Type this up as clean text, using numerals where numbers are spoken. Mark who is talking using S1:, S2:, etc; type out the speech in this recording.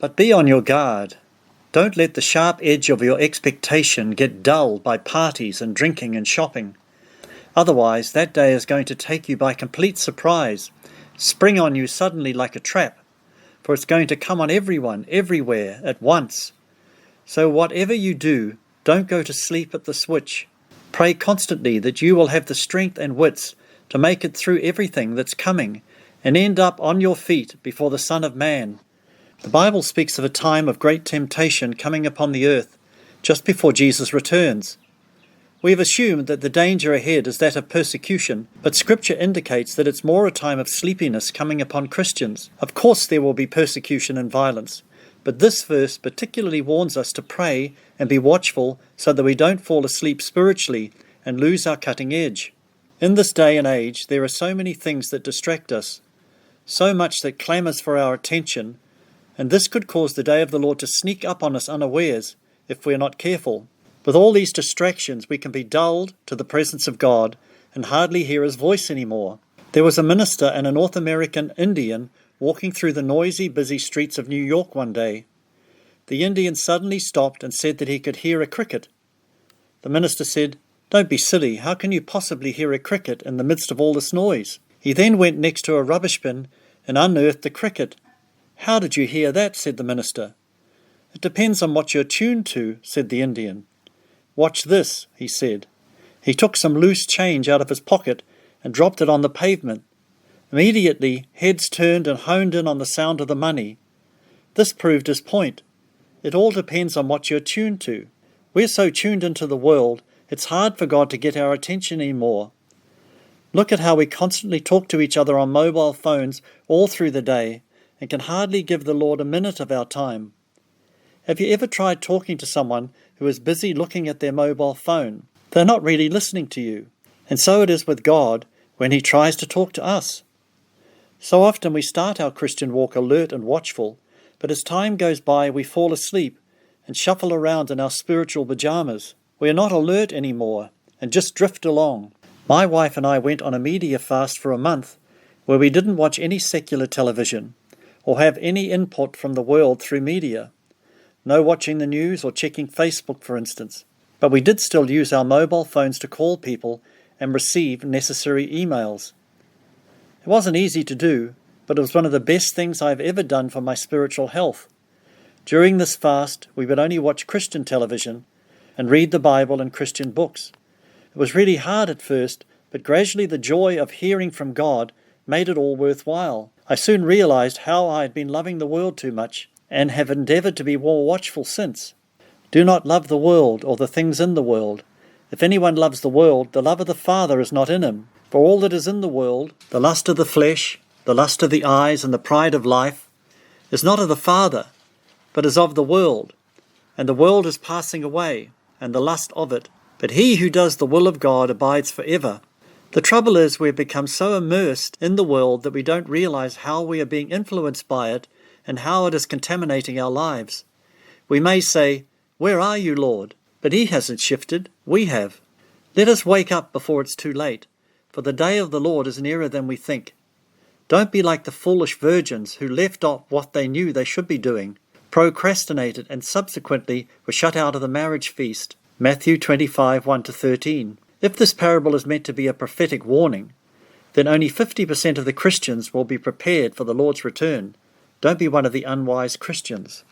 S1: But be on your guard. Don't let the sharp edge of your expectation get dulled by parties and drinking and shopping. Otherwise, that day is going to take you by complete surprise, spring on you suddenly like a trap, for it's going to come on everyone, everywhere, at once. So whatever you do, don't go to sleep at the switch. Pray constantly that you will have the strength and wits to make it through everything that's coming and end up on your feet before the Son of Man. The Bible speaks of a time of great temptation coming upon the earth just before Jesus returns. We have assumed that the danger ahead is that of persecution, but Scripture indicates that it's more a time of sleepiness coming upon Christians. Of course there will be persecution and violence, but this verse particularly warns us to pray and be watchful so that we don't fall asleep spiritually and lose our cutting edge. In this day and age, there are so many things that distract us, so much that clamours for our attention, and this could cause the day of the Lord to sneak up on us unawares if we are not careful. With all these distractions, we can be dulled to the presence of God and hardly hear His voice anymore. There was a minister and a North American Indian walking through the noisy, busy streets of New York one day. The Indian suddenly stopped and said that he could hear a cricket. The minister said, "Don't be silly, how can you possibly hear a cricket in the midst of all this noise?" He then went next to a rubbish bin and unearthed the cricket. "How did you hear that?" said the minister. "It depends on what you're tuned to," said the Indian. "Watch this," he said. He took some loose change out of his pocket and dropped it on the pavement. Immediately, heads turned and honed in on the sound of the money. This proved his point. It all depends on what you're tuned to. We're so tuned into the world, it's hard for God to get our attention anymore. Look at how we constantly talk to each other on mobile phones all through the day and can hardly give the Lord a minute of our time. Have you ever tried talking to someone who is busy looking at their mobile phone? They're not really listening to you. And so it is with God when He tries to talk to us. So often we start our Christian walk alert and watchful, but as time goes by we fall asleep and shuffle around in our spiritual pajamas. We are not alert anymore and just drift along. My wife and I went on a media fast for a month where we didn't watch any secular television or have any input from the world through media. No watching the news or checking Facebook, for instance. But we did still use our mobile phones to call people and receive necessary emails. It wasn't easy to do, but it was one of the best things I've ever done for my spiritual health. During this fast, we would only watch Christian television and read the Bible and Christian books. It was really hard at first, but gradually the joy of hearing from God made it all worthwhile. I soon realized how I had been loving the world too much, and have endeavored to be more watchful since. Do not love the world or the things in the world. If anyone loves the world, the love of the Father is not in him. For all that is in the world, the lust of the flesh, the lust of the eyes, and the pride of life, is not of the Father, but is of the world. And the world is passing away, and the lust of it. But he who does the will of God abides forever. The trouble is we've become so immersed in the world that we don't realize how we are being influenced by it and how it is contaminating our lives. We may say, "Where are you, Lord?" But He hasn't shifted, we have. Let us wake up before it's too late, for the day of the Lord is nearer than we think. Don't be like the foolish virgins who left off what they knew they should be doing, procrastinated, and subsequently were shut out of the marriage feast. Matthew 25, 1-13. If this parable is meant to be a prophetic warning, then only 50% of the Christians will be prepared for the Lord's return. Don't be one of the unwise Christians.